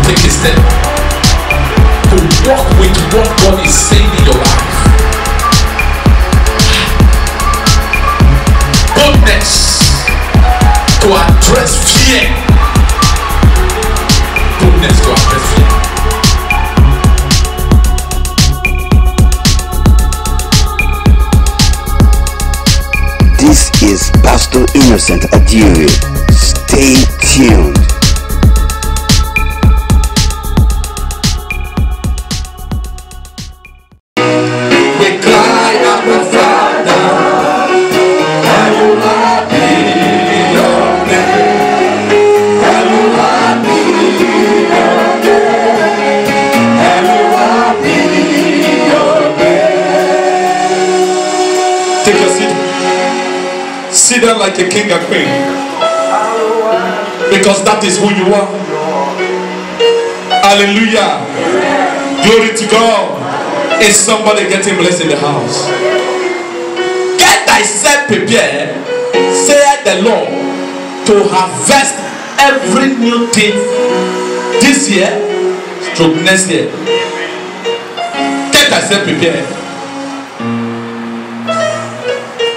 take a step to walk with what God is saying in your life. Boldness to address fear. Boldness to address fear. This is Pastor Innocent Adiri. Stay tuned. We cry out the Father, hallowed be your name, hallowed be your name, hallowed be your name. Take your seat. Sit down like a king and queen, because that is who you are. Hallelujah. Glory to God. Is somebody getting blessed in the house? Get thyself prepared, saith the Lord, to harvest every new thing this year, stroke next year. Get thyself prepared.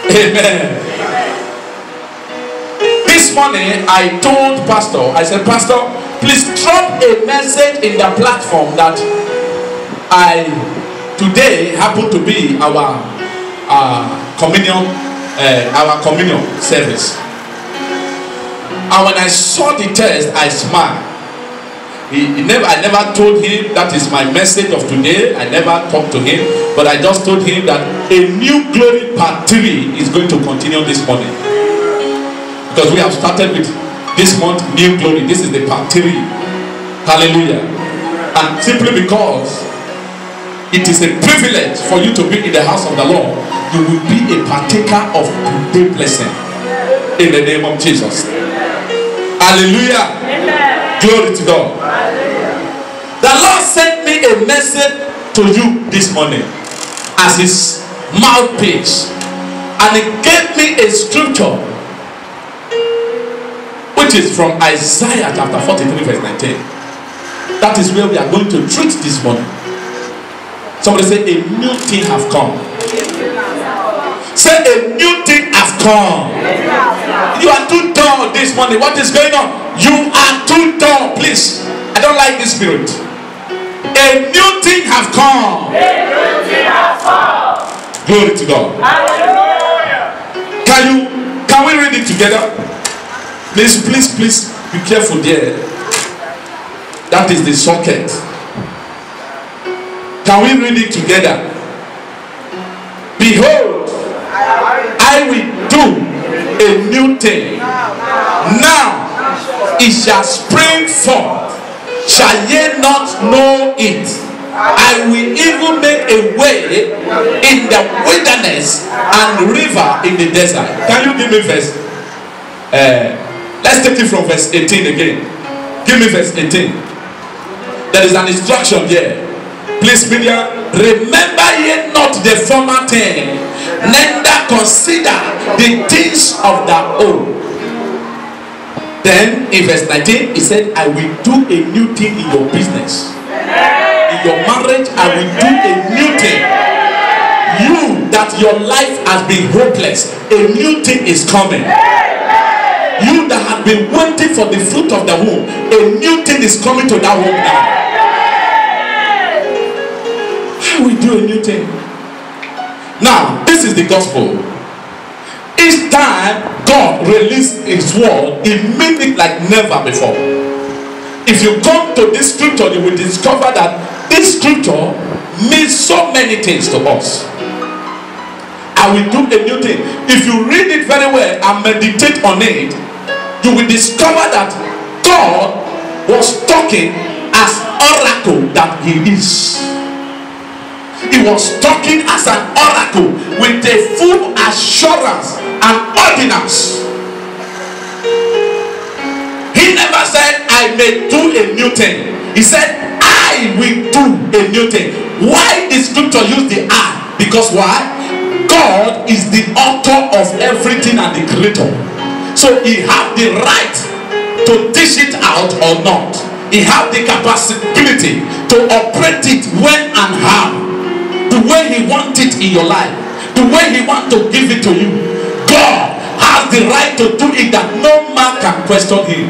Amen. This morning I told Pastor, I said, Pastor, please drop a message in the platform that today happened to be our communion service. And when I saw the text, I smiled. I never told him that is my message of today. I never talked to him, but I just told him that a new glory part 3 is going to continue this morning. Because we have started with this month, new glory. This is the part 3. Hallelujah. And simply because it is a privilege for you to be in the house of the Lord, you will be a partaker of today's blessing in the name of Jesus. Hallelujah. Amen. Glory to God. Hallelujah. The Lord sent me a message to you this morning as his mouthpiece, and he gave me a scripture which is from Isaiah chapter 43 verse 19. That is where we are going to treat this morning. Somebody say, a new thing have come. Say, a new thing have come. You are too dull this morning. What is going on? You are too dull. Please, I don't like this spirit. A new thing have come. A new thing have come. Glory to God. Hallelujah. Can we read it together? Please, please, please be careful there. That is the socket. Can we read it together? Behold, I will do a new thing. Now it shall spring forth. Shall ye not know it? I will even make a way in the wilderness and river in the desert. Can you give me verse? Let's take it from verse 18 again. Give me verse 18. There is an instruction there. Please, media, remember ye not the former thing, neither consider the things of the old. Then in verse 19, he said, I will do a new thing in your business. In your marriage, I will do a new thing. You, that your life has been hopeless, a new thing is coming. You that have been waiting for the fruit of the womb, a new thing is coming to that womb now. We do a new thing. Now, this is the gospel. Each time God released his word, he made it like never before. If you come to this scripture, you will discover that this scripture means so many things to us. I will do a new thing. If you read it very well and meditate on it, you will discover that God was talking as oracle that he is. He was talking as an oracle with a full assurance and ordinance. He never said, I may do a new thing. He said, I will do a new thing. Why the scripture use the I? Because why? God is the author of everything and the creator. So he had the right to dish it out or not. He has the capacity to operate it when and how. The way he wants it in your life. The way he wants to give it to you. God has the right to do it that no man can question him.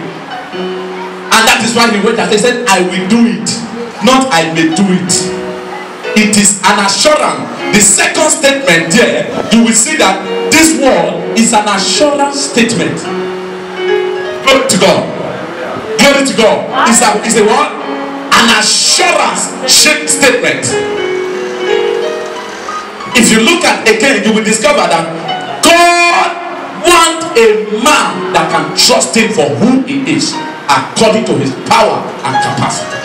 And that is why he went and he said, I will do it. Not I may do it. It is an assurance. The second statement there, you will see that this word is an assurance statement. Glory to God. Glory to God. It's a what? An assurance statement. If you look at again, you will discover that God wants a man that can trust him for who he is, according to his power and capacity.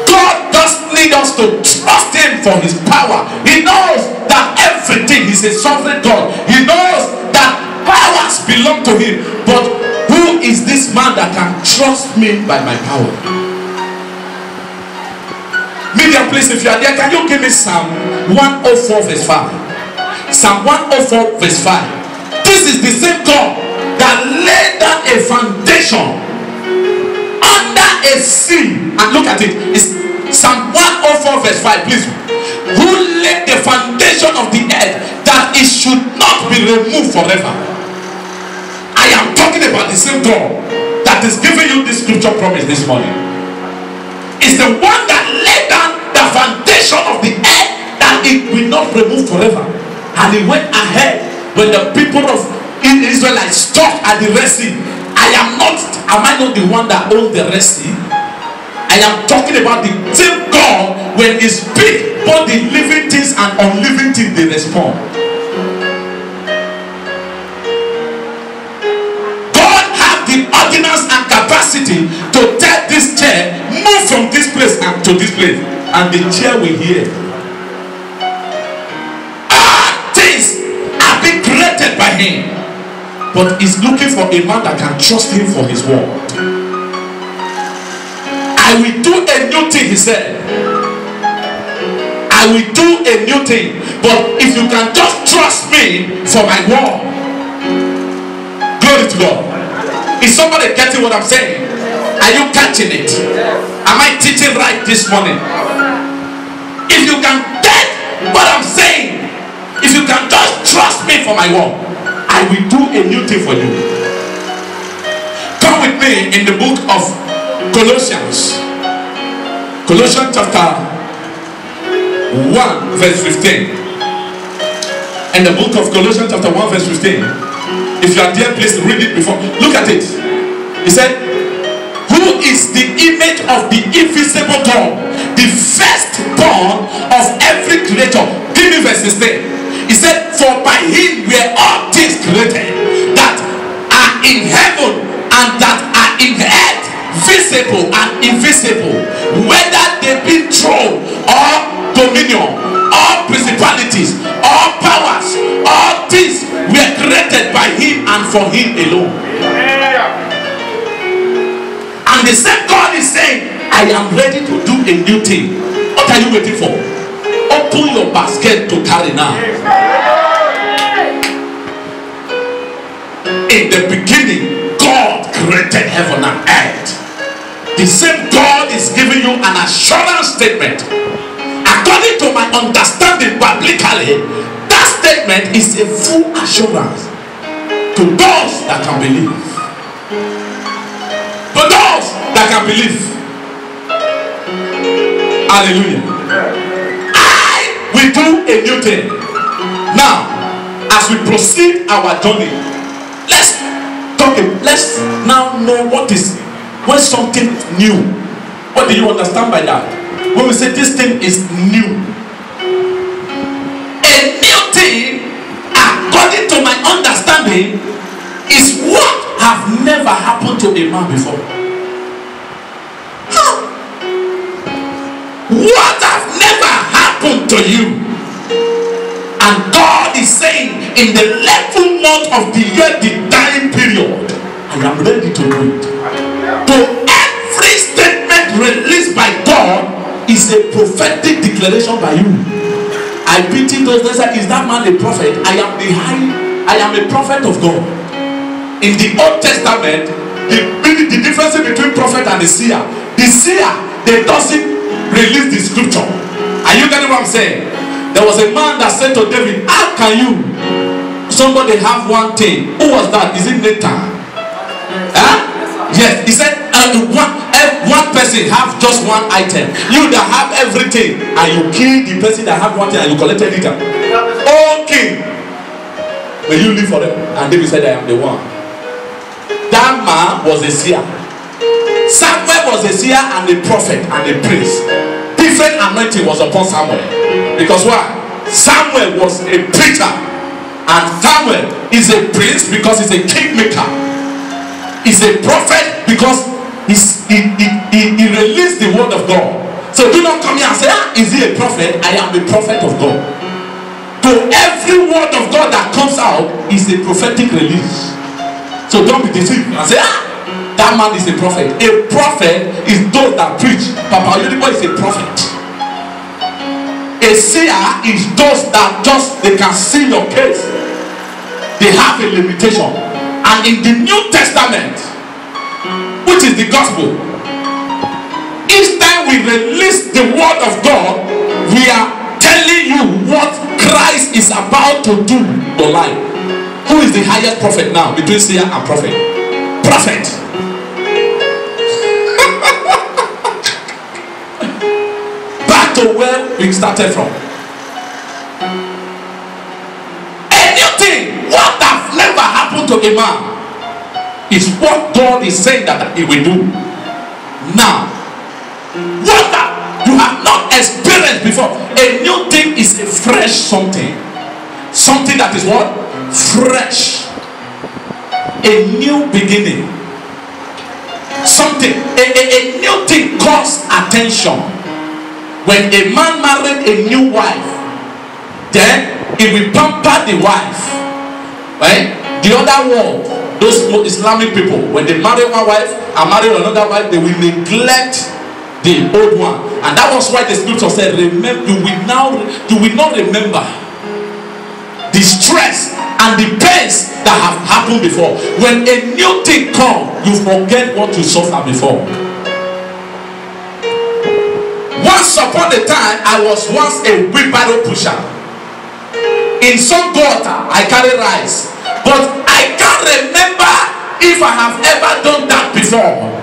God doesn't need us to trust him for his power. He knows that everything, he's a sovereign God. He knows that powers belong to him. But who is this man that can trust me by my power? Media, please, if you are there, can you give me Psalm 104 verse 5? Psalm 104 verse 5. This is the same God that laid down a foundation under a sea. And look at it. It's Psalm 104 verse 5, please. Who laid the foundation of the earth that it should not be removed forever. I am talking about the same God that is giving you this scripture promise this morning. It's the one that laid down the foundation of the earth that it will not remove forever. And he went ahead when the people of Israel stopped at the Red Sea. Am I not the one that owns the Red Sea? I am talking about the same God. When he speaks, both the living things and unliving things, they respond. God has the ordinance and capacity to tell this chair, move from this place and to this place, and the chair will hear. All things are being created by him, but he's looking for a man that can trust him for his word. I will do a new thing, he said. I will do a new thing. But if you can just trust me for my word. Glory to God. Is somebody getting what I'm saying? Are you catching it? Am I teaching right this morning? If you can get what I'm saying, if you can just trust me for my word, I will do a new thing for you. Come with me in the book of Colossians chapter 1 verse 15. In the book of Colossians chapter 1 verse 15. If you are there, please read it before. Look at it. He said, who is the image of the invisible God, the firstborn of every creature. Give me verse 16. He said, for by him were all things created that are in heaven and that are in earth, visible and invisible, whether they be throne or dominion, all principalities, all powers, all things were created by him and for him alone. And the same God is saying, I am ready to do a new thing. What are you waiting for? Open your basket to carry now. In the beginning, God created heaven and earth. The same God is giving you an assurance statement. According to my understanding biblically, that statement is a full assurance to those that can believe. To those that can believe. Hallelujah. I will do a new thing. Now, as we proceed our journey, let's now know what is when something new. What do you understand by that? When we say this thing is new, a new thing, according to my understanding, is what have never happened to a man before. What have never happened to you? And God is saying, in the 11th month of the year, the dying period, I am ready to do it. To every statement released by God is a prophetic declaration by you. I pity those that say, is that man a prophet? I am a prophet of God. In the Old Testament, the see the difference between prophet and the seer. The seer, they doesn't release the scripture. Are you getting what I'm saying? There was a man that said to David, how can you, somebody have one thing? Who was that? Is it Nathan? Huh? Yes, he said one person have just one item. You that have everything, and you kill the person that have one thing and you collected it. Oh king, may you live forever. And David said, I am the one. That man was a seer. Samuel was a seer and a prophet and a priest. Different anointing was upon Samuel. Because why? Samuel was a preacher, and Samuel is a priest because he's a kingmaker. He's a prophet because he released the word of God. So do not come here and say, is he a prophet? I am the prophet of God. To every word of God that comes out is a prophetic release. So don't be deceived and say, that man is a prophet. A prophet is those that preach. Papa Oyedipo is a prophet. A seer is those that just, they can see your case. They have a limitation. And in the New Testament, which is the gospel, each time we release the word of God, we are telling you what Christ is about to do in your life. Who is the highest prophet now between seer and prophet? Prophet. Back to where we started from. Anything what has never happened to a man is what God is saying that he will do now. What that you have not experienced before. A new thing is a fresh something. Something that is what? Fresh. A new beginning. Something. A new thing calls attention. When a man married a new wife, then he will pamper the wife. Right? The other world, those Islamic people, when they marry one wife and marry another wife, they will neglect the old one. And that was why the scripture said, remember, you will not remember the stress and the pains that have happened before. When a new thing comes, you forget what you suffered before. Once upon a time, I was once a wheelbarrow pusher. In some gutter, I carry rice. But I can't remember if I have ever done that before.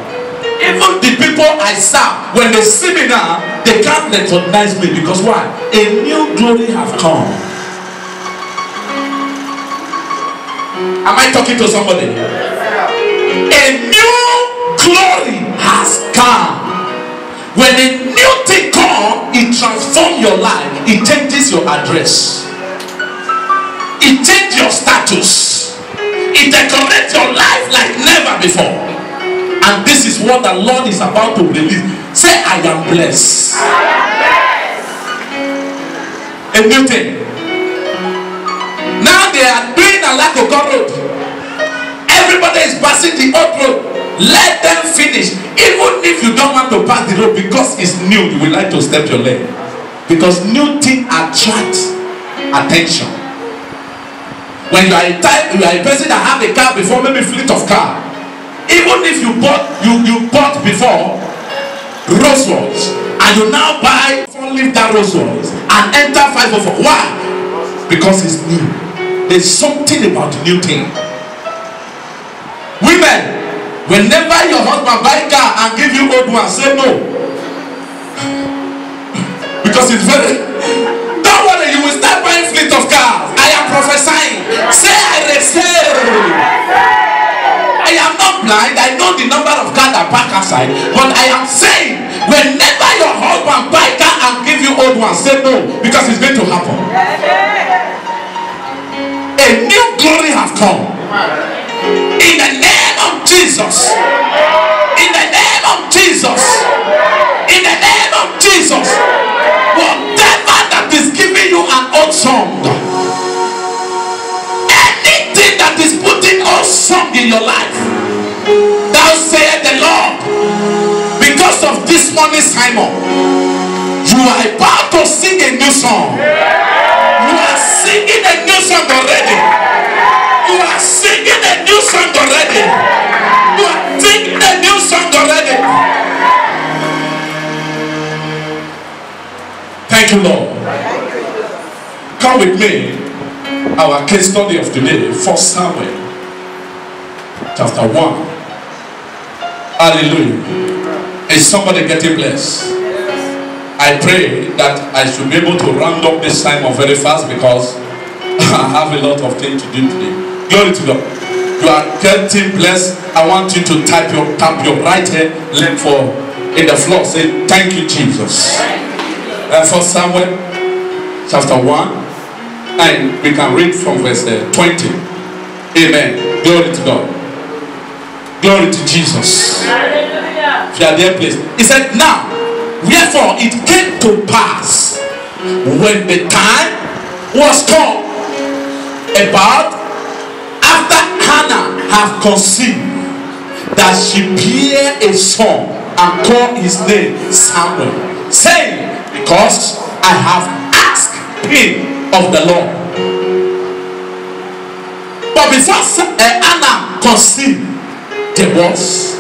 Even the people I serve, when they see me now, they can't recognize me. Because why? A new glory has come. Am I talking to somebody? A new glory has come. When a new thing comes, it transforms your life. It changes your address. It changes your status. It decorates your life like never before. And this is what the Lord is about to release. Say, I am blessed. I am blessed. A new thing. Now they are doing a Alakoko road. Everybody is passing the old road. Let them finish. Even if you don't want to pass the road because it's new, you will like to step your leg. Because new thing attracts attention. When you are a person that have a car before, maybe fleet of car. Even if you bought before Rolls Royce and you now buy leave that Rolls Royce and enter 504. Why? Because it's new. There's something about the new thing. Women, whenever your husband buy a car and give you old one, say no. Because it's very. Don't worry, you will start buying fleet of cars. I am prophesying. Say I receive. I am not blind. I know the number of cars that park outside. But I am saying, whenever your husband buy a car and give you old one, say no, because it's going to happen. A new glory has come. In the name of Jesus. In the name of Jesus. In the name of Jesus. Whatever that is giving you an old song, anything that is putting old song in your life, thou sayest the Lord, because of this morning Simon, you are about to sing a new song. You are singing a new song already. You are singing a new song already. You are singing a you, Lord. Come with me. Our case study of today, 1 Samuel chapter 1. Hallelujah. Is somebody getting blessed? I pray that I should be able to round up this time of very fast, because I have a lot of things to do today. Glory to God. You are getting blessed. I want you to tap your right hand leg in the floor. Say, thank you, Jesus. 1 Samuel chapter 1. And we can read from verse 20. Amen. Glory to God. Glory to Jesus. Hallelujah. If you are there, please. He said, now, wherefore it came to pass, when the time was come, about after Hannah had conceived, that she bare a son, and called his name Samuel, saying, because I have asked him of the Lord. But before Hannah conceived, there was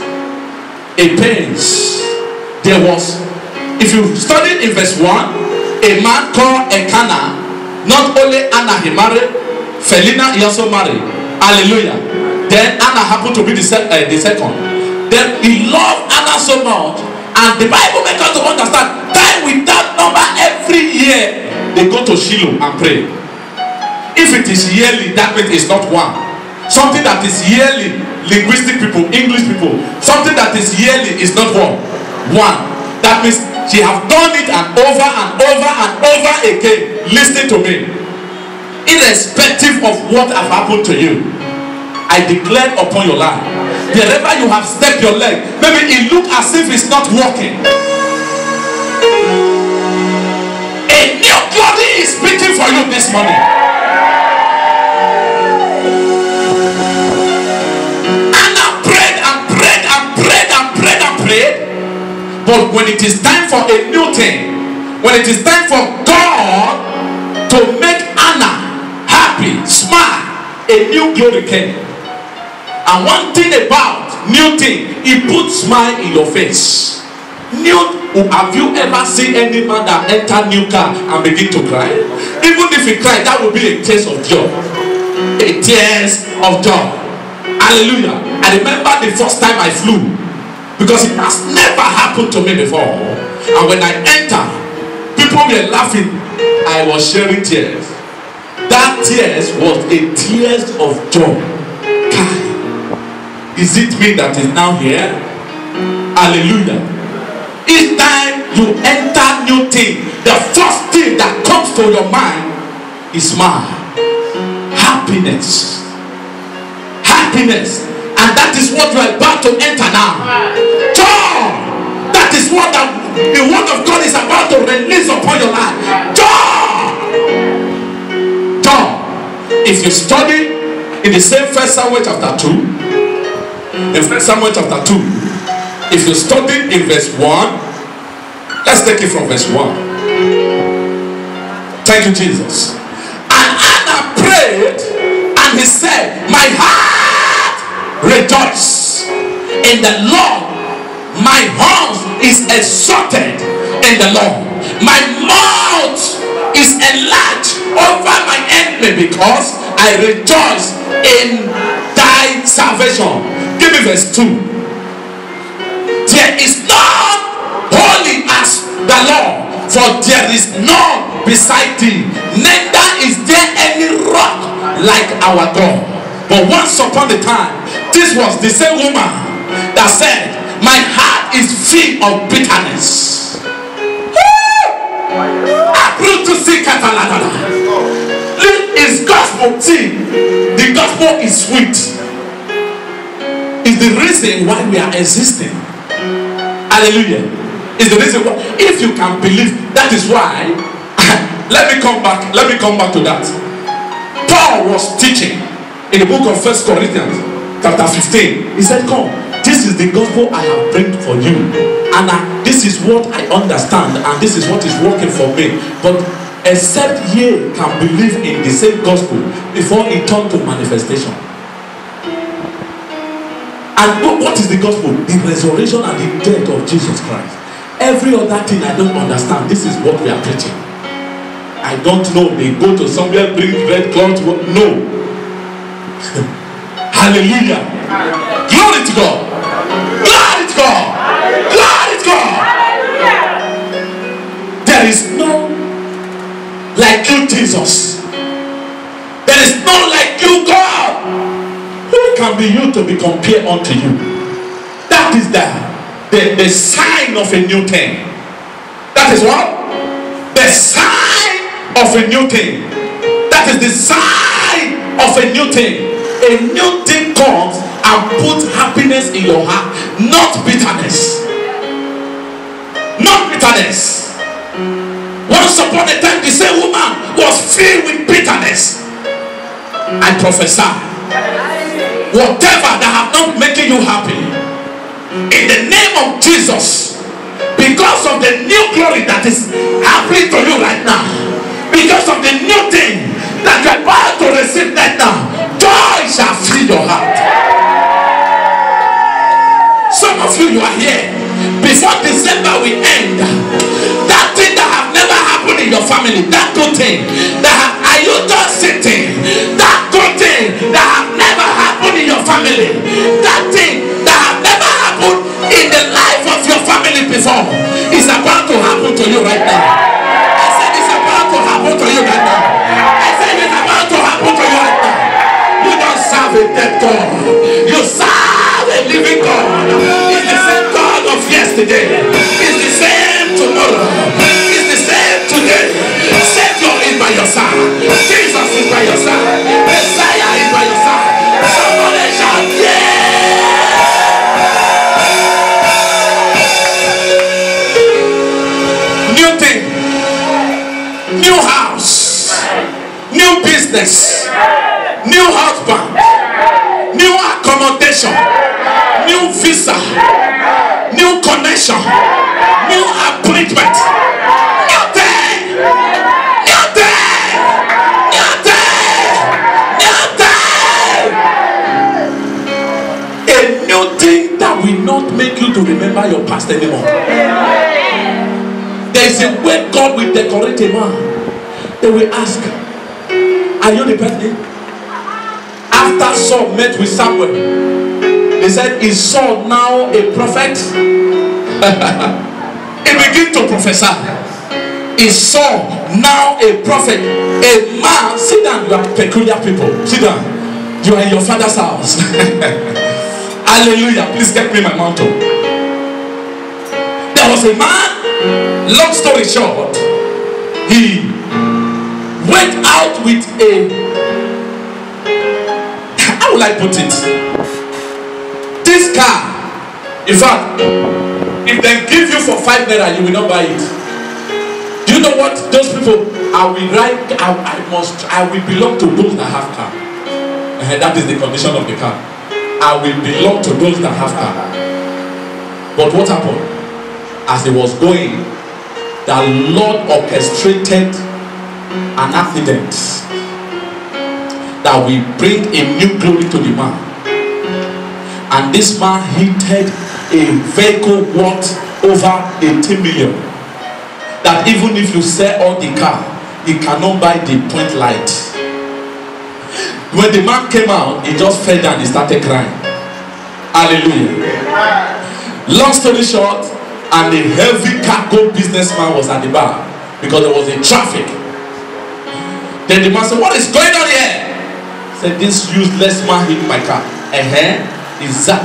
a pains. There was, if you study in verse 1, a man called Elkanah. Not only Anna he married, Felina he also married. Hallelujah. Then Anna happened to be the second. Then he loved Anna so much, and the Bible makes us to understand time without number every year. They go to Shiloh and pray. If it is yearly, that means it's not one. Something that is yearly, linguistic people, English people, something that is yearly is not one. That means she have done it and over and over and over again. Listen to me. Irrespective of what have happened to you, I declare upon your life, wherever you have stepped your leg, maybe it look as if it's not working. A new glory is speaking for you this morning. Anna prayed and prayed and prayed and prayed and prayed. But when it is time for a new thing, when it is time for God to make Anna happy, smile, a new glory came. And one thing about new thing, he puts smile in your face. Have you ever seen any man that enter new car and begin to cry? Even if he cry, that will be a tears of joy. A tears of joy. Hallelujah. I remember the first time I flew, because it has never happened to me before. And when I entered, people were laughing. I was sharing tears. That tears was a tears of joy. Is it me that is now here? Hallelujah. Each time you enter new thing, the first thing that comes to your mind is smile, happiness, and that is what you are about to enter now. Joy. That is what the word of God is about to release upon your life. Joy. If you study in the same 1 Samuel chapter 2, in 1 Samuel chapter 2. If you study in verse 1, let's take it from verse 1. Thank you, Jesus. And Anna prayed, and he said, my heart rejoices in the Lord. My heart is exalted in the Lord. My mouth is enlarged over my enemy, because I rejoice in thy salvation. Give me verse 2. There is none holy as the Lord, for there is none beside thee, neither is there any rock like our God. But once upon a time, this was the same woman that said, my heart is full of bitterness. It's gospel. See, the gospel is sweet. It's the reason why we are existing. Hallelujah. Is the reason why, if you can believe, that is why. let me come back to that. Paul was teaching in the book of 1 Corinthians chapter 15. He said, come, this is the gospel I have bring for you, and this is what I understand, and this is what is working for me. But except ye can believe in the same gospel before it turn to manifestation. And what is the gospel? The resurrection and the death of Jesus Christ. Every other thing I don't understand. This is what we are preaching. I don't know. They go to somewhere, bring red cloth. No. Hallelujah. Glory to God. Glory to God. Glory to God. There is no like you, Jesus. There is no like you, God. Who can be you to be compared unto you? That is the sign of a new thing. That is what? The sign of a new thing. That is the sign of a new thing. A new thing comes and puts happiness in your heart, not bitterness. Not bitterness. Once upon a time, the same woman was filled with bitterness. I prophesy, whatever that have not making you happy, in the name of Jesus, because of the new glory that is happening to you right now, because of the new thing that you are about to receive right now, joy shall fill your heart. Some of you are here. Before December will end, that thing that have never happened in your family, that good thing that are you just sitting, that good thing that have never happened in your family, that thing that have never happened in the life of your family before, is about to happen to you right now. I said it's about to happen to you right now. I said it's about to happen to you right now. You don't serve a dead God. You serve a living God. It's the same God of yesterday. It's the same tomorrow. It's the same today. Savior is by your side. Jesus is by your side. Messiah is by your side. Somebody shout, yeah! New thing. New house. New business. New husband. New accommodation. New visa. New connection. New appointment. New day. New day. New day. New day. A new thing that will not make you to remember your past anymore. There is a way God will decorate a man. They will ask, are you the person? After Saul met with Samuel, they said, is Saul now a prophet? He began to prophesy. Is Saul now a prophet? A man, sit down, you are peculiar people. Sit down. You are in your father's house. Hallelujah. Please get me my mantle. There was a man, long story short, he went out with a, how will I put it? This car, in fact, if they give you for 5 naira, you will not buy it. Do you know what those people? I will belong to those that have car. That is the condition of the car. I will belong to those that have car. But what happened? As he was going, the Lord orchestrated an accident that will bring a new glory to the man. And this man hit a vehicle worth over 18 million. That even if you sell all the car, it cannot buy the point light. When the man came out, he just fell down, he started crying. Hallelujah. Long story short, and the heavy cargo businessman was at the bar because there was a traffic. Then the man said, what is going on here? He said, this useless man hit my car.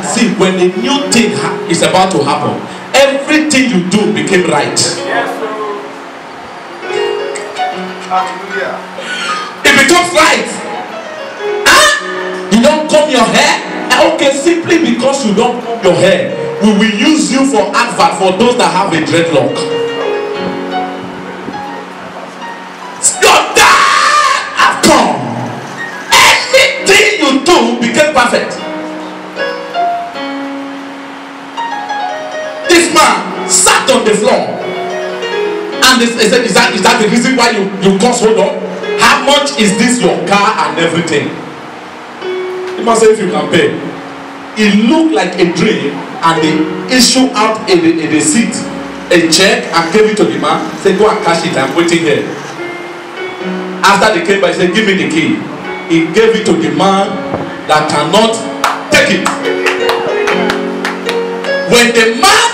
See, when a new thing is about to happen, everything you do became right. It becomes right. You don't comb your hair? Okay, simply because you don't comb your hair, we will use you for advert for those that have a dreadlock. Your dad have come. Anything you do became perfect. This man sat on the floor and they said, is that the reason why you cost hold on? How much is this your car and everything? The man said, if you can pay. It looked like a dream, and they issue out a receipt, a check, and gave it to the man. Say, go and cash it, I'm waiting here. After they came back, he said, give me the key. He gave it to the man that cannot take it. When the man,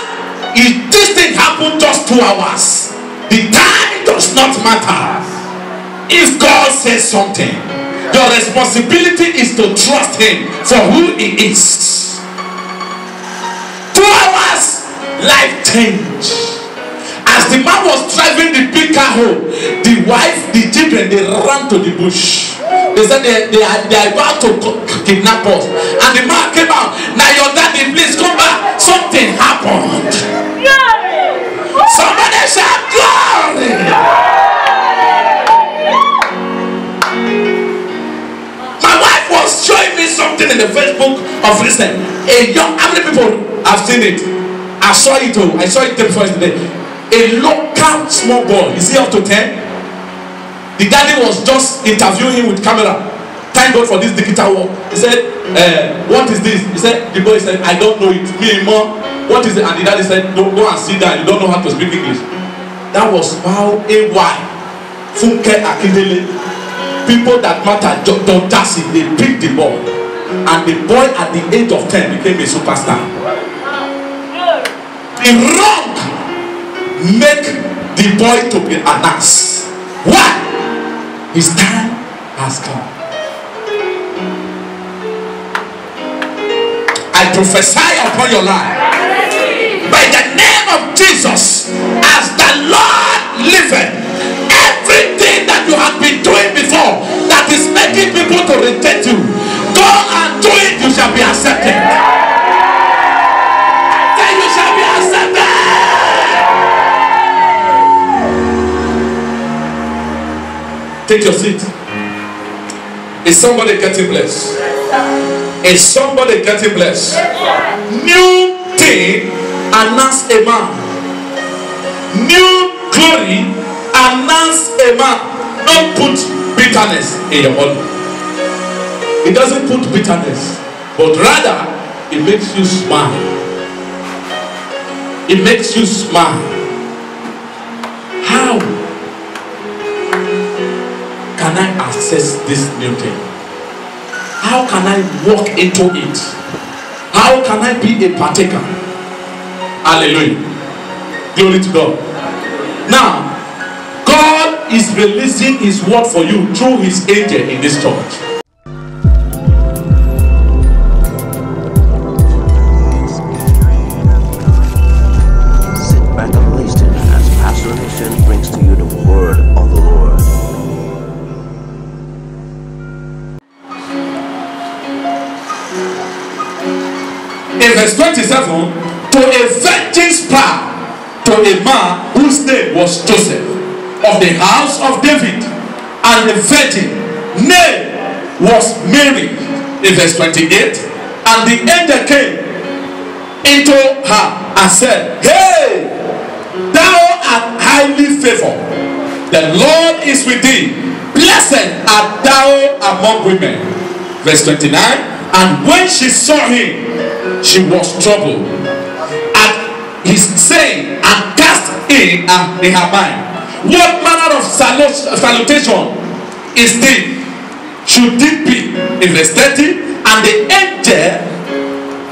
this thing happened just 2 hours. The time does not matter. If God says something, your responsibility is to trust him for who he is. 2 hours, life changed. As the man was driving the big car home, the wife, the children, they ran to the bush. They said they are about to kidnap us. And the man came out. Now your daddy, please come back. Something happened. Somebody shout glory. My wife was showing me something in the Facebook of recent. How many people have seen it? I saw it too. I saw it before yesterday. A local small boy. Is he up to 10? The daddy was just interviewing him with camera. Thank God for this digital work. He said, what is this? He said, the boy said, I don't know it. Me, mom, what is it? And the daddy said, don't go and sit down. You don't know how to speak English. That was how AY, Funke Akindele, people that matter, Don Tassi, they picked the ball. And the boy at the age of 10 became a superstar. The wrong make the boy to be an ass. Why? His time has come. I prophesy upon your life by the name of Jesus, as the Lord liveth, everything that you have been doing before that is making people to reject you, go and do it. You shall be accepted. Then you shall be accepted. Take your seat. Is somebody getting blessed? Is somebody getting blessed? New thing announce a man. New glory announce a man. Don't put bitterness in your body. It doesn't put bitterness, but rather it makes you smile. It makes you smile. How can I access this new thing? How can I walk into it? How can I be a partaker? Hallelujah. Glory to God. Now, God is releasing his word for you through his angel in this church. Sit back and listen as Pastor Innocent brings to you the word of the Lord. In verse 27, to a virgin spouse, to a man whose name was Joseph, of the house of David, and the virgin name was Mary. In verse 28, and the angel came into her and said, hey, thou art highly favored, the Lord is with thee, blessed art thou among women. Verse 29, and when she saw him, she was troubled at his saying, and cast in her mind, what manner of salutation is this? Should it be? In verse 30, and the angel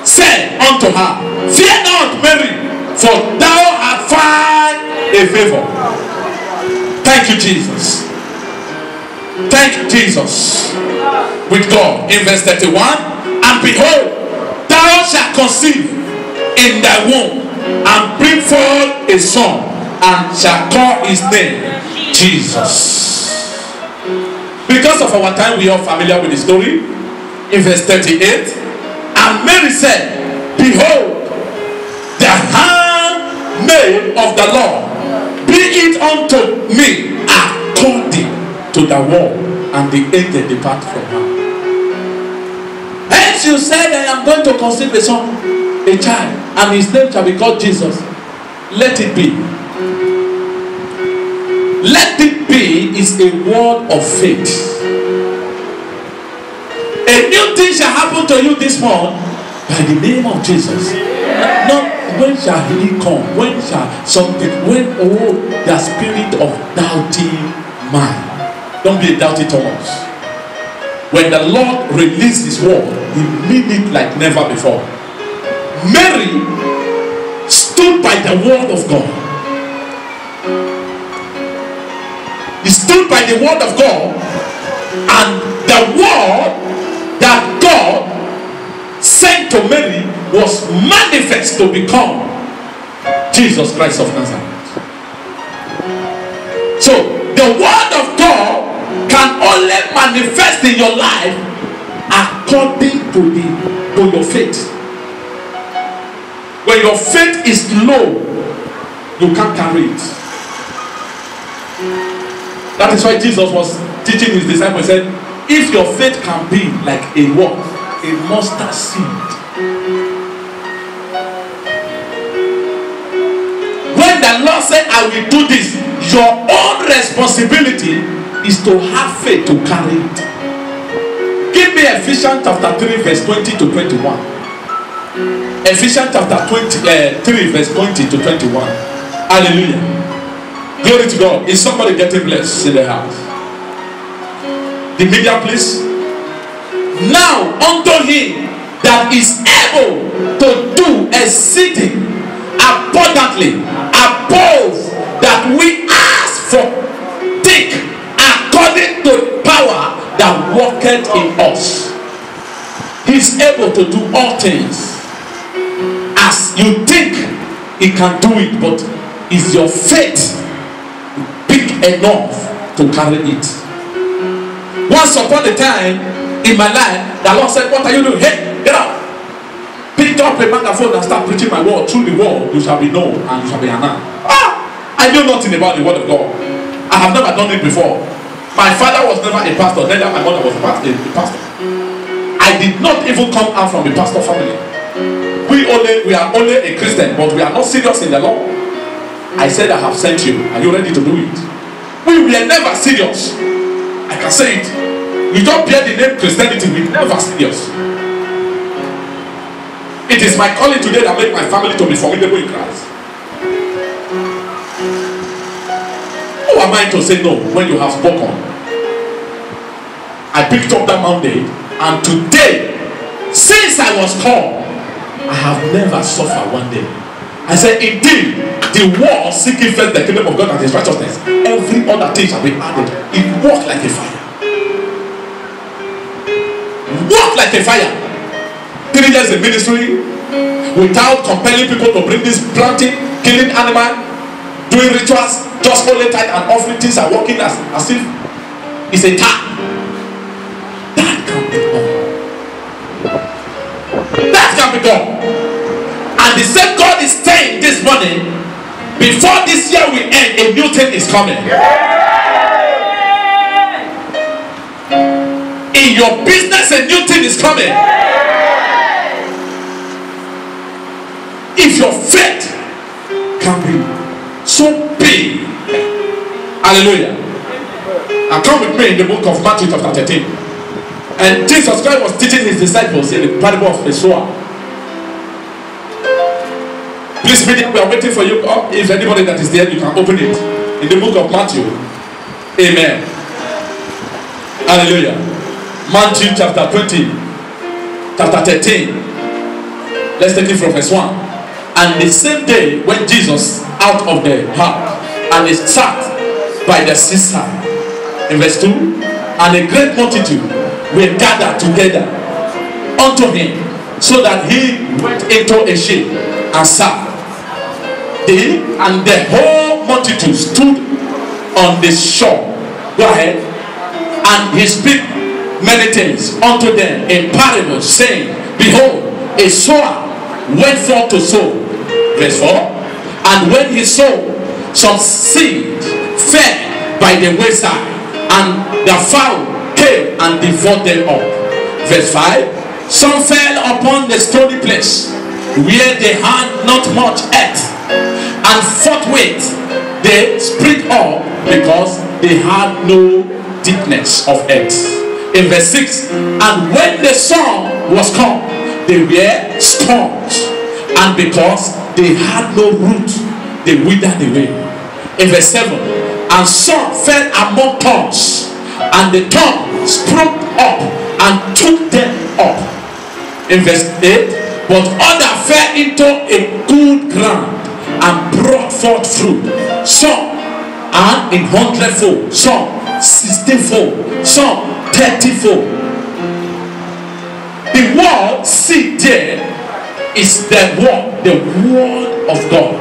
said unto her, fear not, Mary, for thou art found a favor. Thank you, Jesus. Thank you, Jesus. With God. In verse 31, and behold, thou shalt conceive in thy womb, and bring forth a son, and shall call his name Jesus. Because of our time, we are familiar with the story. In verse 38, and Mary said, behold, the handmaid of the Lord, be it unto me according to the word. And the angel departed from her. Hence you said, I am going to conceive a son, a child, and his name shall be called Jesus. Let it be. Let it be is a word of faith. A new thing shall happen to you this morning by the name of Jesus. Not when shall he come, when shall something, when the spirit of doubting mind. Don't be a doubting Thomas. When the Lord released his word, he meant it like never before. Mary stood by the word of God. He stood by the word of God, and the word that God sent to Mary was manifest to become Jesus Christ of Nazareth. So the word of God can only manifest in your life according to your faith. When your faith is low, you can't carry it. That is why Jesus was teaching his disciples. He said, if your faith can be like a what? A mustard seed. When the Lord said, I will do this, your own responsibility is to have faith to carry it. Give me Ephesians chapter 3 verse 20 to 21. Ephesians chapter 3 verse 20 to 21. Hallelujah. Glory to God. Is somebody getting blessed in the house? The media, please. Now unto him that is able to do exceeding abundantly above that we ask for, think, according to the power that worketh in us. He's able to do all things. As you think he can do it, but is your faith big enough to carry it? Once upon a time in my life, the Lord said, what are you doing? Hey, get up. Pick up a microphone and start preaching my word. Through the word you shall be known and you shall be honored. I knew nothing about the word of God. I have never done it before. My father was never a pastor, neither my mother was a pastor. I did not even come out from a pastor family. We are only a Christian, but we are not serious in the Lord. I said, I have sent you. Are you ready to do it? We were never serious. I can say it. We don't bear the name Christianity. We never serious. It is my calling today that make my family to be formidable in Christ. Who am I to say no when you have spoken? I picked up that mandate, and today, since I was called, I have never suffered one day. I said, indeed, the world seeking first the kingdom of God and his righteousness, every other thing shall be added. It worked like a fire. Walk like a fire. 3 years in ministry without compelling people to bring this planting, killing animal, doing rituals, just holding tight and offering things are working as if it's a tap. That can be done. That can be done. And the same God is saying this morning, before this year will end, a new thing is coming. In your business, a new thing is coming. If your faith can be so big. Hallelujah. Now come with me in the book of Matthew chapter 13. And Jesus Christ was teaching his disciples in the parable of the sower. Please, media, we are waiting for you. If anybody that is there, you can open it. In the book of Matthew. Amen. Hallelujah. Matthew chapter 20, chapter 13. Let's take it from verse 1. And the same day when Jesus out of the house, and he sat by the seaside. In verse 2, and a great multitude were gathered together unto him, so that he went into a ship and sat. They and the whole multitude stood on the shore. Go ahead. And he spake many things unto them in parables, saying, behold, a sower went forth to sow. Verse 4. And when he sowed, some seed fell by the wayside, and the fowl came and devoured them up. Verse 5. Some fell upon the stony place, where they had not much earth, and forthwith they spring up, because they had no deepness of earth. In verse 6, and when the sun was come, they were scorched, and because they had no root, they withered away. In verse 7, and some fell among thorns, And the thorn sprung up and took them up. In verse 8, but other fell into a good ground and brought forth fruit, some and in 100-fold, some 60-fold, some 30-fold. The word seed there is the word of God.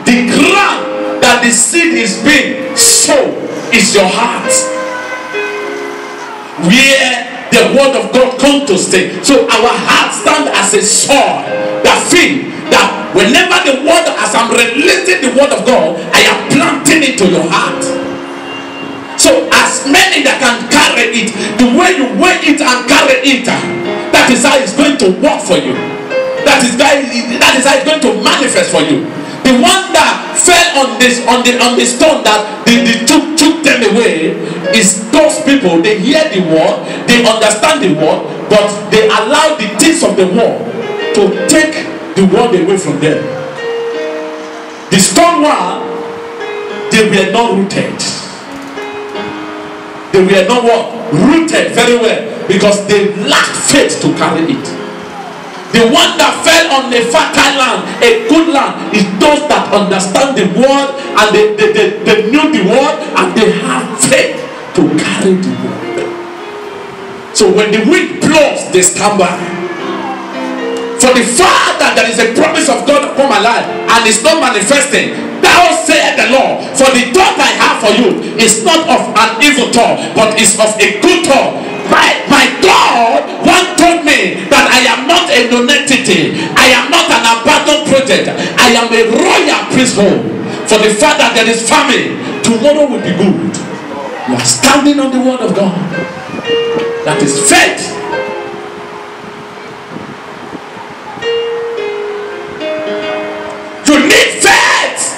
The ground that the seed is being sown is your heart, where the word of God comes to stay. So our heart stands as a soil that feeds, that whenever the word, as I'm releasing the word of God, I am planting it to your heart. So as many that can carry it, the way you weigh it and carry it, that is how it's going to work for you. That is how it's going to manifest for you. The one that fell on the stone that they took them away is those people. They hear the word, they understand the word, but they allow the things of the world to take the word away from them. The stone one, they were not rooted. They were not what? Rooted very well, because they lacked faith to carry it. The one that fell on a fertile land, a good land, is those that understand the word, and they knew the word, and they have faith to carry the word. So when the wind blows, they stand by. For the fact that there is a promise of God upon my life and it's not manifesting, thou saith the Lord, for the thought I have for you is not of an evil thought, but is of a good thought. My God once told me that I am not a non-entity, I am not an abandoned project, I am a royal priesthood. For the fact that there is famine, tomorrow will be good. You are standing on the word of God. That is faith. You need faith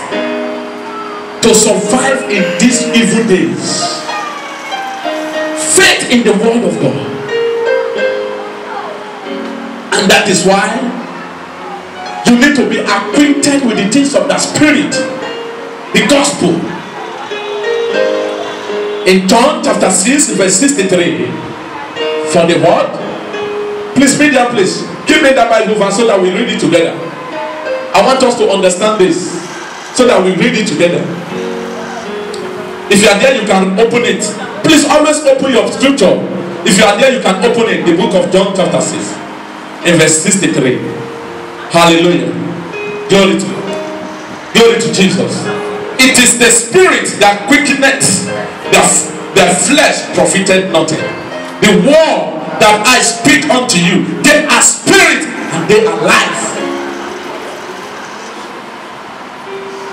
to survive in these evil days. Faith in the word of God. And that is why you need to be acquainted with the things of the spirit, the gospel. In John chapter 6 verse 63, for the word, please read that, please give me that Bible verse so that we read it together. I want us to understand this so that we read it together. If you are there, you can open it. Please always open your scripture. If you are there, you can open it. The book of John chapter 6 in verse 63. Hallelujah. Glory to God. Glory to Jesus. It is the spirit that quickeneth, the flesh profited nothing. The word that I speak unto you, they are spirit and they are life.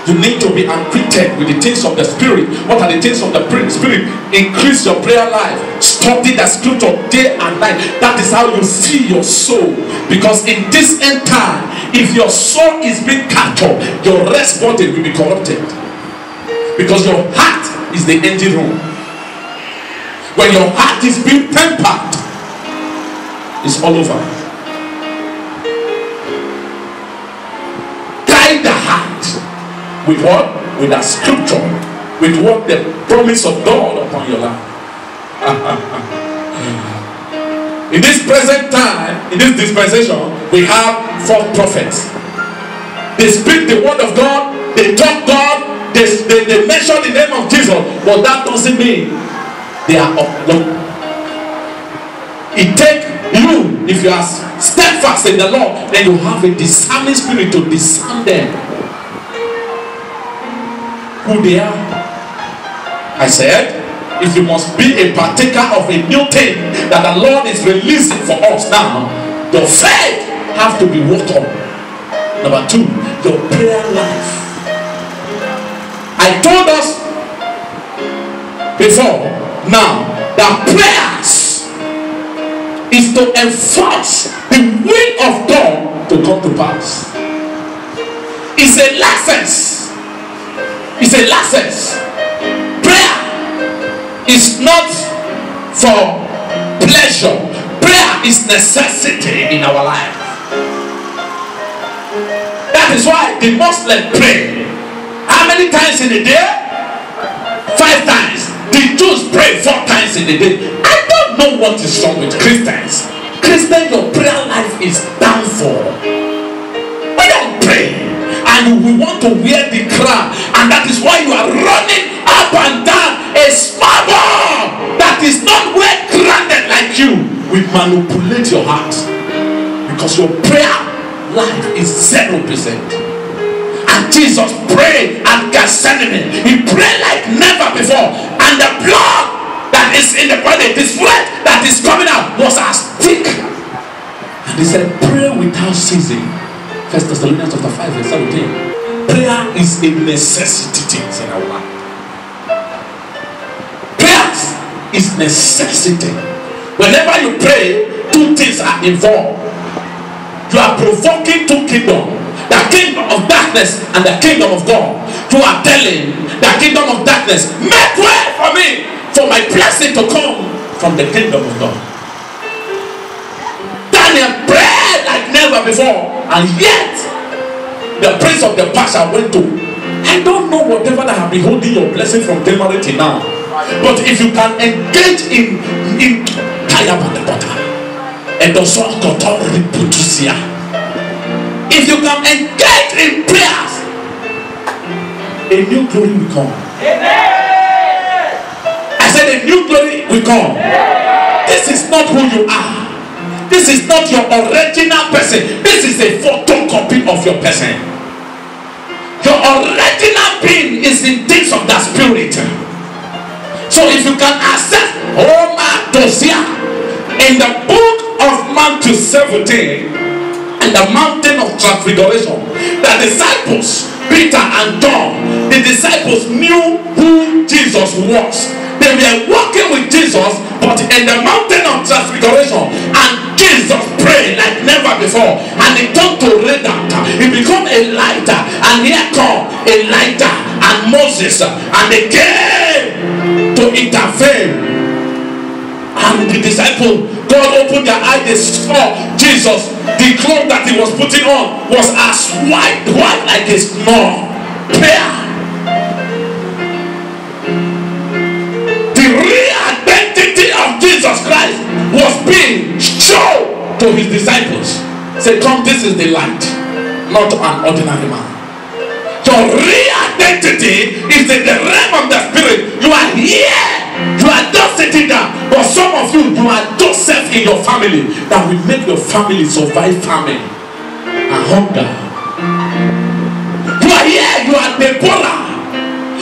You need to be acquainted with the things of the spirit. What are the things of the spirit? Increase your prayer life. Study the scripture day and night. That is how you feed your soul. Because in this end time, if your soul is being captured, your rest body will be corrupted. Because your heart is the engine room. When your heart is being tempered, it's all over. Guide the heart. With what? With a scripture. With what? The promise of God upon your life. In this present time, in this dispensation, we have 4 prophets. They speak the word of God, they talk God, they mention the name of Jesus, but that doesn't mean they are of God. It takes you, if you are steadfast in the Lord, then you have a discerning spirit to discern them. Who they are. I said, if you must be a partaker of a new thing that the Lord is releasing for us now, your faith have to be worked on. Number 2, your prayer life. I told us before now that prayers is to enforce the will of God to come to pass. It's a license. It's a license. Prayer is not for pleasure. Prayer is necessity in our life. That is why the Muslims pray. How many times in a day? 5 times. The Jews pray 4 times in a day. I don't know what is wrong with Christians. Christian, your prayer life is down for. We don't pray, and we want to wear the crown, and that is why you are running up and down a small ball that is not well grounded like you. We manipulate your heart because your prayer life is 0%. And Jesus prayed at Gethsemane. He prayed like never before, and the blood that is in the body, the sweat that is coming out was as thick. And he said, pray without ceasing. 1 Thessalonians chapter 5 verse 17. Prayer is a necessity in our life. Prayer is necessity. Whenever you pray, 2 things are involved. You are provoking 2 kingdoms, the kingdom of darkness and the kingdom of God. You are telling the kingdom of darkness, make way for me, for my blessing to come from the kingdom of God. Daniel prayed like never before, and yet the prince of the Persia went to. I don't know whatever that have been holding your blessing from January till now, but if you can engage in if you can engage in prayers, a new glory will come. I said a new glory will come. This is not who you are. This is not your original person. This is a photocopy of your person. Your original being is in things of the spirit. So if you can access in the book of Matthew 17, and the mountain of transfiguration, the disciples Peter and John, the disciples knew who Jesus was. They were walking with Jesus, but in the mountain of transfiguration, and Jesus prayed like never before, and he turned to radar. He became Elijah, and here come Elijah and Moses, and they came to intervene. And the disciple, God opened their eyes, they saw Jesus. The cloth that he was putting on was as white like a snow. Prayer. The real identity of Jesus Christ was being shown to his disciples. Say, come, this is the light, not an ordinary man. Your real identity is in the realm of the spirit. You are here. You are just sitting down. But some of you are Joseph in your family that will make your family survive famine and hunger. You are here. You are Deborah.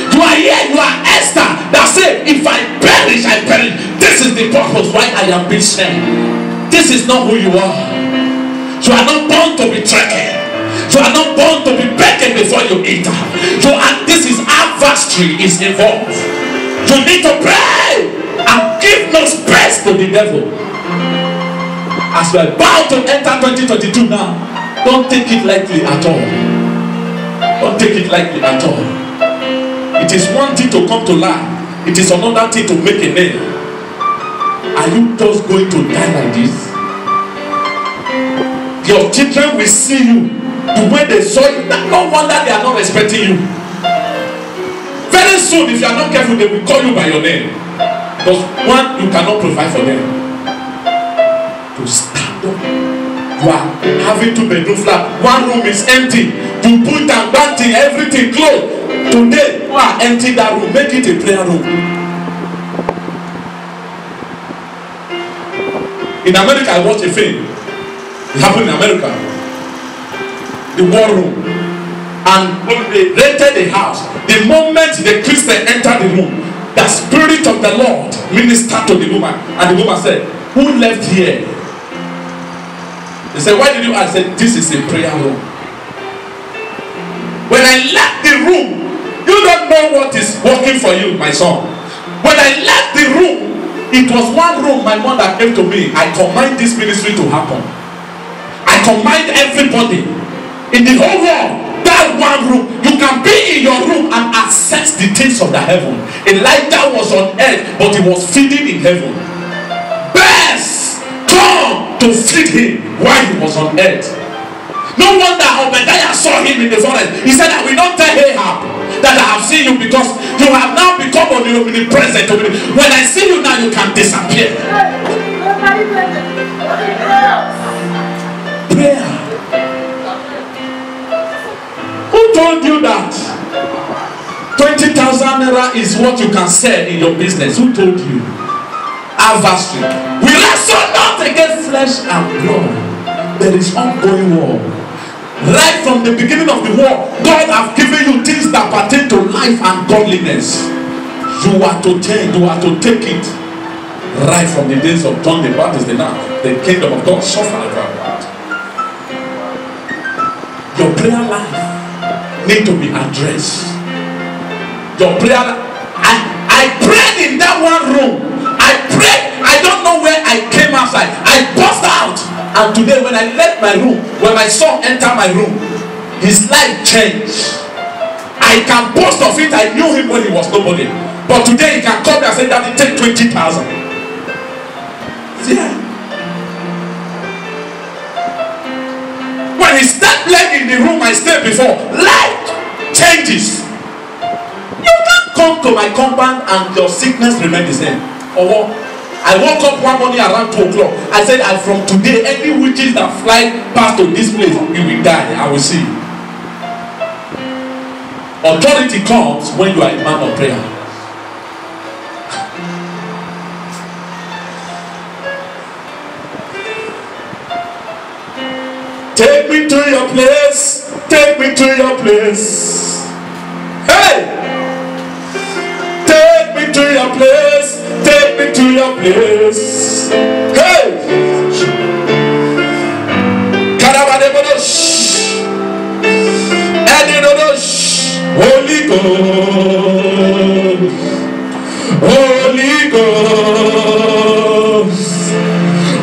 You are here. You are Esther that say, if I perish, I perish. This is the purpose why I am being sent. This is not who you are. You are not born to be trekking. You are not born to be begging before you eat. This is adversary is involved. You need to pray and give no space to the devil. As we are about to enter 2022 now, don't take it lightly at all. Don't take it lightly at all. It is one thing to come to life. It is another thing to make a name. Are you just going to die like this? Your children will see you the way they saw you. No wonder they are not respecting you. Very soon, if you are not careful, they will call you by your name. Because one, you cannot provide for them. To stand up, you are having 2-bedroom flat. One room is empty. You put and banting, everything closed. Today, you are empty that room. Make it a prayer room. In America, I watched a film. It happened in America. The war room. And when they rented the house, the moment the Christian entered the room, the spirit of the Lord ministered to the woman, and the woman said, who left here? They said, why did you? I said, this is a prayer room. When I left the room, you don't know what is working for you, my son. When I left the room, it was one room. My mother came to me. I command this ministry to happen. I command everybody in the whole world. That one room, you can be in your room and access the things of the heaven. Elijah was on earth, but he was feeding in heaven. Birds come to feed him while he was on earth. No wonder Obadiah saw him in the forest. He said, I will not tell Ahab that I have seen you because you have now become omnipresent. When I see you now, you can disappear. Prayer. Who told you that 20,000 naira is what you can sell in your business? Who told you? Adversary. We wrestle not against flesh and blood. There is ongoing war. Right from the beginning of the war, God have given you things that pertain to life and godliness. You are to take it. Right from the days of John the Baptist, the kingdom of God suffered around that. Your prayer life need to be addressed. Your prayer life. I prayed in that one room. I prayed. I don't know where I came outside. I burst out. And today when I left my room, when my son entered my room, his life changed. I can boast of it. I knew him when he was nobody. But today he can come and say that he take 20,000. Yeah. When he start playing in the room I stayed before, life changes. You can't come to my compound and your sickness remain the same. Or what? I woke up one morning around 2 o'clock. I said, and from today, any witches that fly past to this place, you will die. I will see. Authority comes when you are a man of prayer. Take me to your place. Take me to your place. Hey! Take me to your place. Take me to your place. Hey! Karabademodosh. Edinodosh. Holy Ghost. Holy Ghost.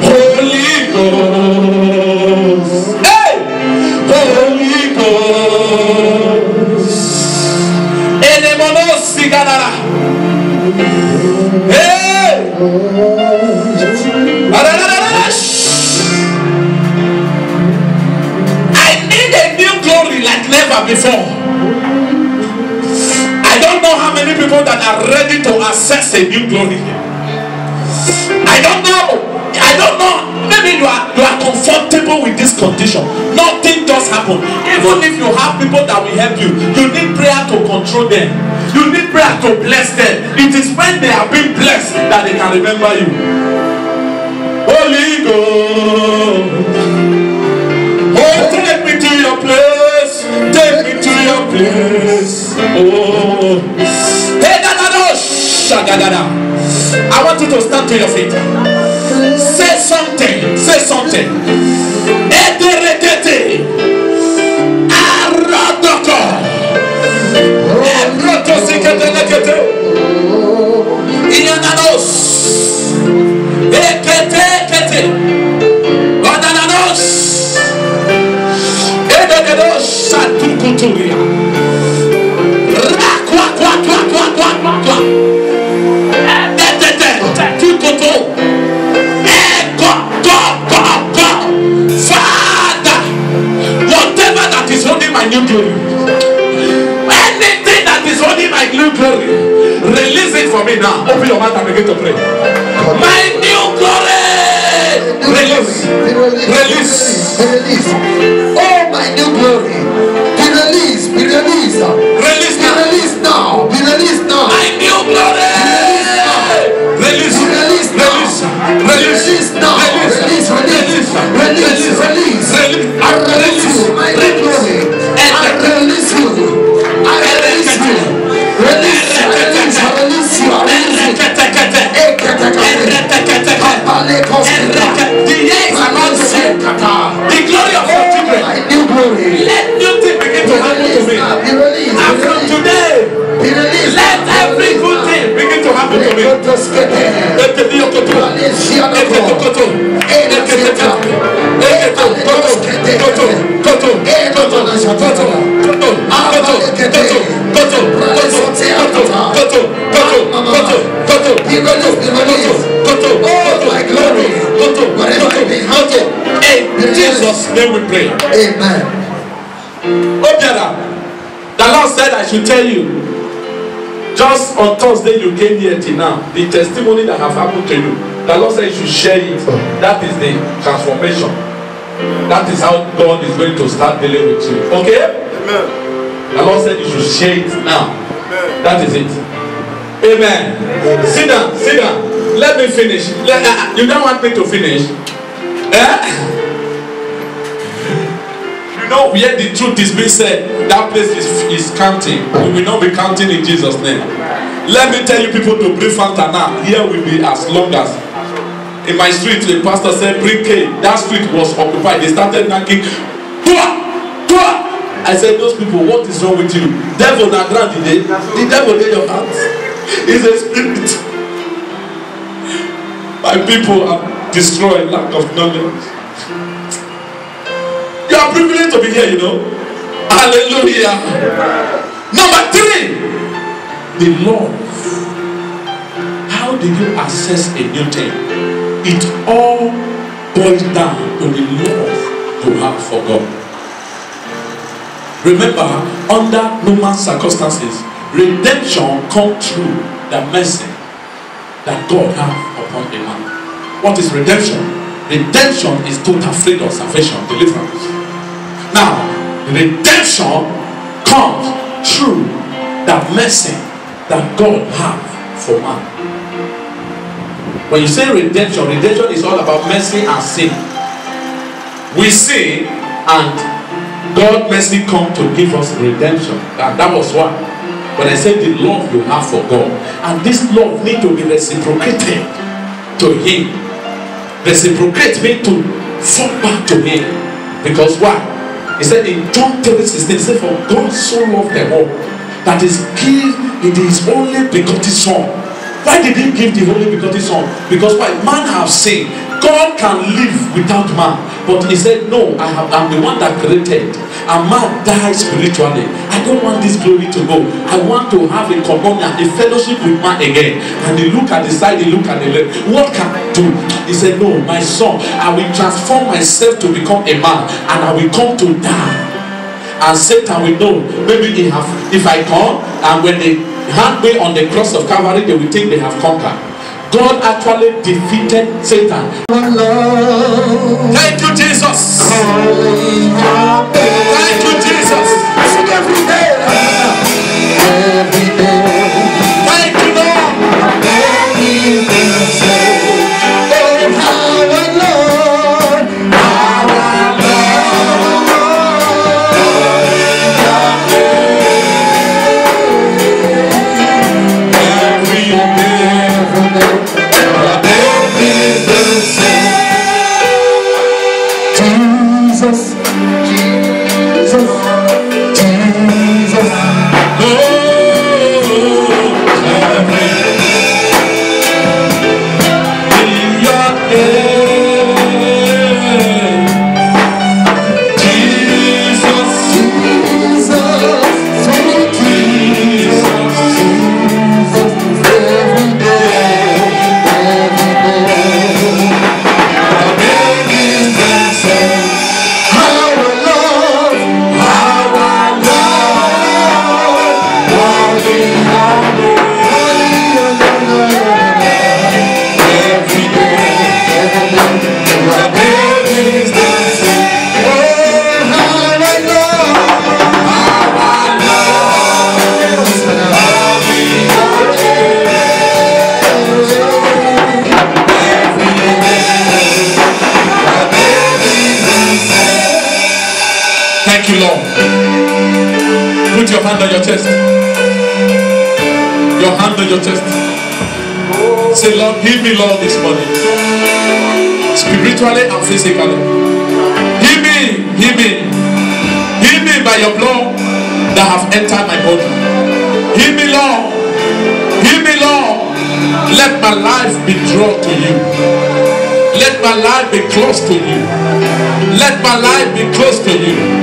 Holy Ghost. Hey! Holy Ghost. Enemonos siganara. Hey! I need a new glory like never before. I don't know how many people that are ready to access a new glory. I don't know. Maybe you are comfortable with this condition. Nothing does happen. Even if you have people that will help you, you need prayer to control them. You need prayer to bless them. It is when they are being blessed that they can remember you. Holy Ghost. Oh, take me to your place. Take me to your place. Oh. Hey, I want you to stand to your feet. Say something. Say something. Ederekete. Aradoko. Ebrotosikete. Iyananos. Ekete. Banananos. Edegedos. Satukuturia. Rakwa. Father, whatever that is holding my new glory, anything that is holding my new glory, release it for me now. Open your mouth and begin to pray. My new glory, release. Oh, my new glory, be released. Release now. Be released now. My new glory. Release now. Release. I release you, my new glory. I release you. Release you. The years are not the same. The glory of your children. My new glory. Let new thing begin to happen to me. And from today, let every good thing begin to happen to me. In Jesus' name we pray. Amen. Obiara, the Lord said I should tell you Just on Thursday you came here till now. The testimony that have happened to you, the Lord said you should share it. That is the transformation. That is how God is going to start dealing with you. Okay? Amen. The Lord said you should share it now. Amen. That is it. Amen. Sit down, sit down. Let me finish. You don't want me to finish? You know where the truth is being said, that place is counting. We will not be counting in Jesus' name. Let me tell you people to bring Fanta now. Here will be as long as. In my street, the pastor said, bring cake. That street was occupied. They started knocking. I said, those people, what is wrong with you? Devil na ground today. The devil in your heart is a spirit. My people are destroyed, lack of knowledge. You are privileged to be here, you know. Hallelujah. Number 3, the love. How did you access a new thing? It all boils down to the love you have for God. Remember, under normal circumstances, redemption comes through the mercy that God has upon a man. What is redemption? Redemption is total freedom, salvation, deliverance. Now, redemption comes through the mercy that God has for man. When you say redemption, redemption is all about mercy and sin. We sin and God mercy come to give us redemption. And that was why. When I said the love you have for God, and this love need to be reciprocated to Him. Reciprocate me to fall back to Him. Because why? He said in John 3:16, he said, for God so loved the world that is give His only begotten Son. Why did He give the only begotten Son? Because why? Man have sinned. God can live without man. But He said, no, I'm the one that created. And man died spiritually. I don't want this glory to go. I want to have a communion, a fellowship with man again. And He look at the side, He look at the left. What can I do? He said, no, my son, I will transform myself to become a man. And I will come to die. And Satan will know, maybe if I come, and when they hang me on the cross of Calvary, they will think they have conquered. God actually defeated Satan. Thank you, Jesus. Thank you, Jesus. Sing every day. Every day. Thank you, Lord. Your hand on your chest. Your hand on your chest. Say, Lord, heal me, Lord, this morning. Spiritually and physically. Heal me, heal me. Heal me by your blood that have entered my body. Heal me, Lord. Heal me, Lord. Let my life be drawn to you. Let my life be close to you. Let my life be close to you.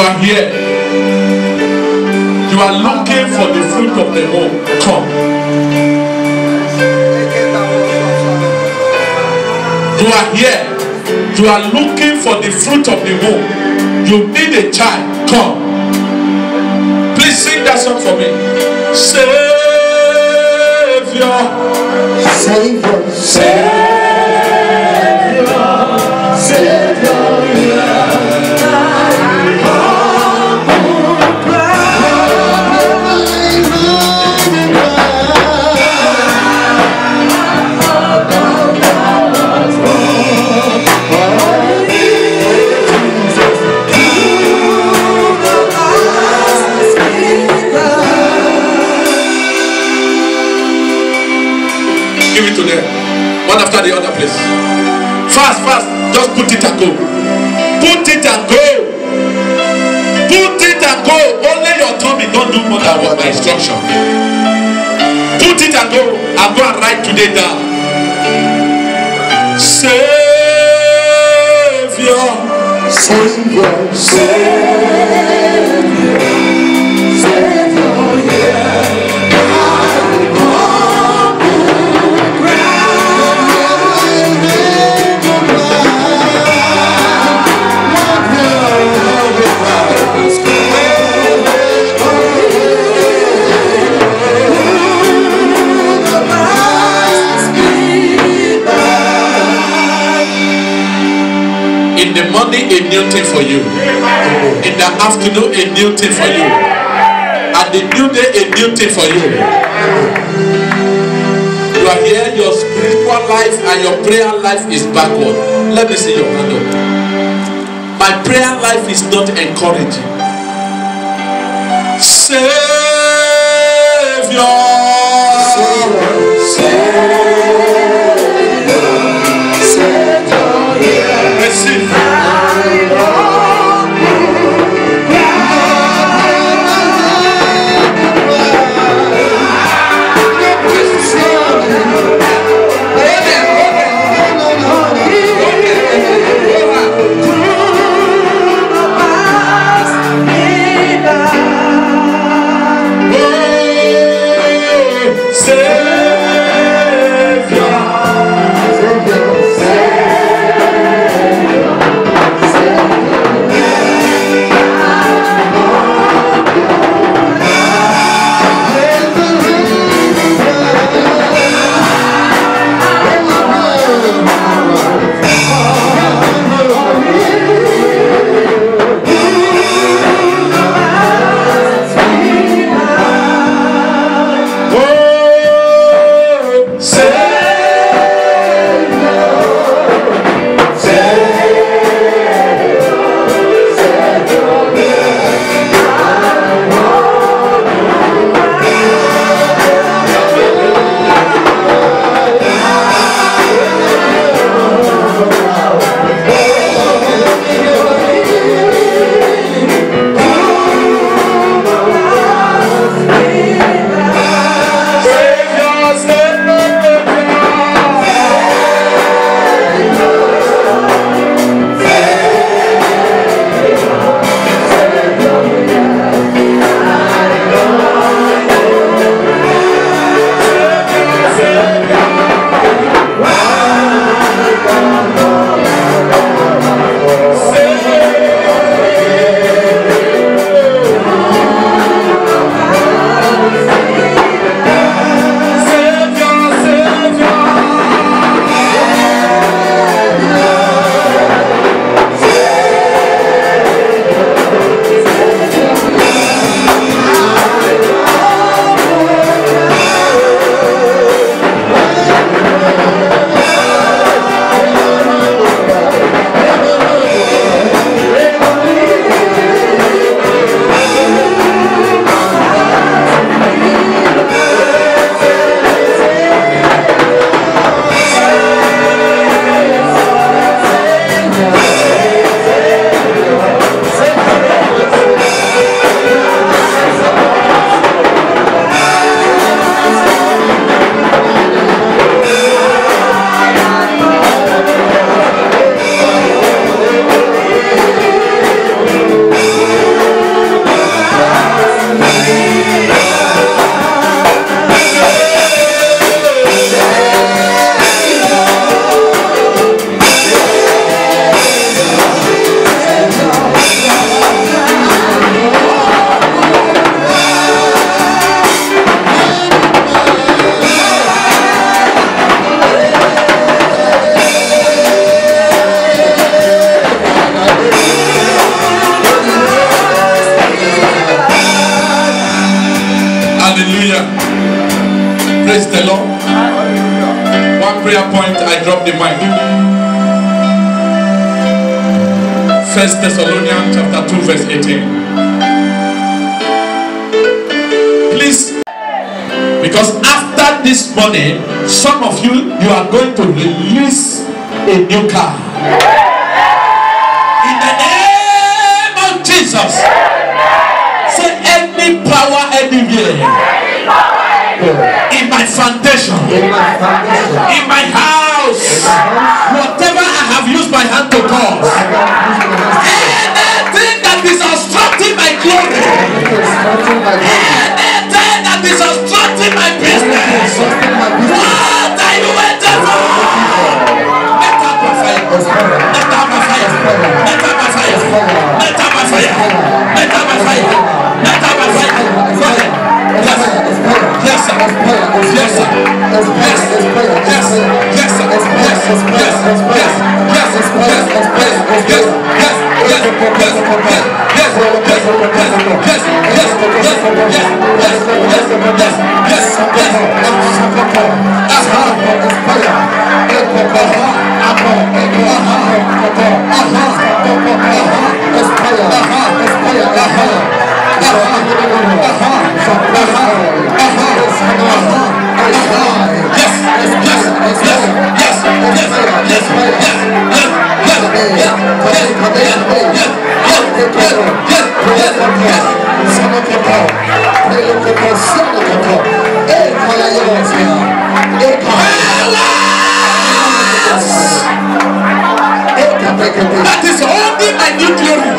are here. You are looking for the fruit of the womb. Come. You are here. You are looking for the fruit of the womb. You need a child. Come. Please sing that song for me. Savior. Savior. Savior. Savior. Give it to them. One after the other, please. Fast, fast. Just put it and go. Put it and go. Put it and go. Only your tummy. Don't do more than what my instruction. Put it and go. And go and write today down. Savior. Savior. Savior. Savior. Yeah. In the morning, a new thing for you. In the afternoon, a new thing for you. And the new day, a new thing for you. You are here, your spiritual life and your prayer life is backward. Let me see your hand up. My prayer life is not encouraging. Savior. Receive. the mic. 1 Thessalonians chapter 2 verse 18. Please, because after this morning, some of you are going to release a new car. In the name of Jesus. Say any power anywhere. In my foundation. In my house. Whatever I have used my hand to cause. Anything that is obstructing my glory. Anything that is obstructing my business. What are you waiting for? Let up my fire. Let up my fire. Let up my fire. Let up my fire. Let up my fire. Let up my fire. Go ahead. Yes. Yes, sir. Yes, sir. Yes. Yes. Yes, sir. Yes. Yes. Yes. Yes. Yes. Yes. That is only my new glory.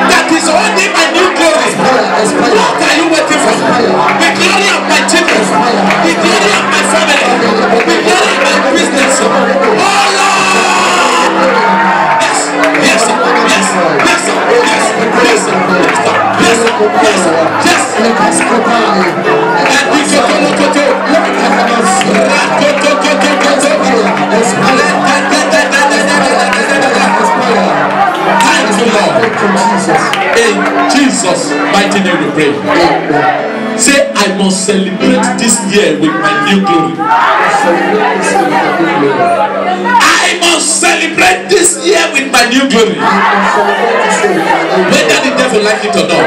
That is only my new glory. What are you waiting for? The glory of my children, the glory of my family, the glory of my business. Oh Lord! Yes, yes, yes, yes, yes, yes, yes, yes, yes, yes. And we go to thank you, Lord. In Jesus' mighty name we pray. Say, I must celebrate this year with my new glory. I must celebrate this year with my new glory. Whether the devil like it or not.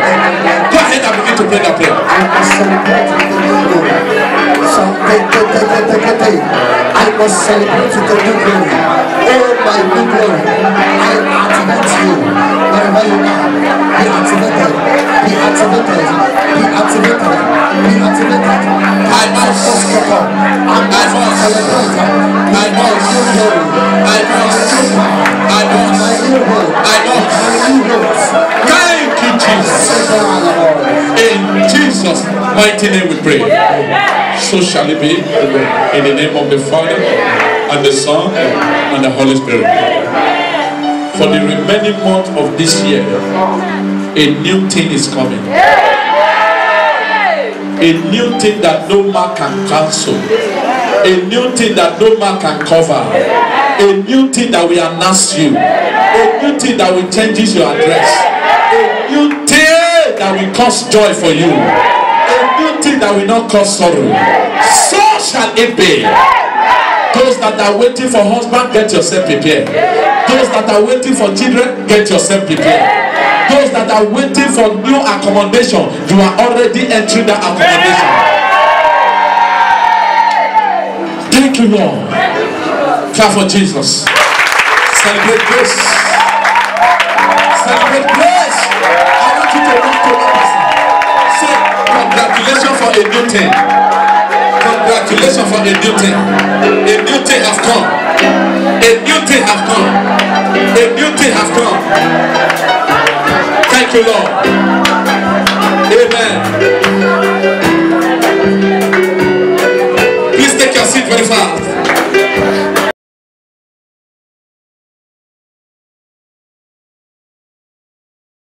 Go ahead and begin to pray that prayer. I must celebrate with the new glory. Oh, my new glory. I activate you. Wherever you are, be activated. Be activated. Be activated. Be activated. I must celebrate. I must celebrate. I must new glory. I must. I must. I must. Thank you, Jesus. In Jesus' mighty name we pray. So shall it be. In the name of the Father, and the Son, and the Holy Spirit. For the remaining month of this year, a new thing is coming. A new thing that no man can cancel. A new thing that no man can cover. A new thing that will announce you. A new thing that will change your address. A new thing that will cause joy for you. A new thing that will not cause sorrow. So shall it be. Those that are waiting for husband, get yourself prepared. Those that are waiting for children, get yourself prepared. Those that are waiting for new accommodation, you are already entering that accommodation. Thank you, Lord. Clap for Jesus. Celebrate grace. Celebrate grace. I want you to walk to one person. Say, congratulations for a new thing. Congratulations for a new thing. A new thing has come. A new thing has come. A new thing has come. Thank you, Lord.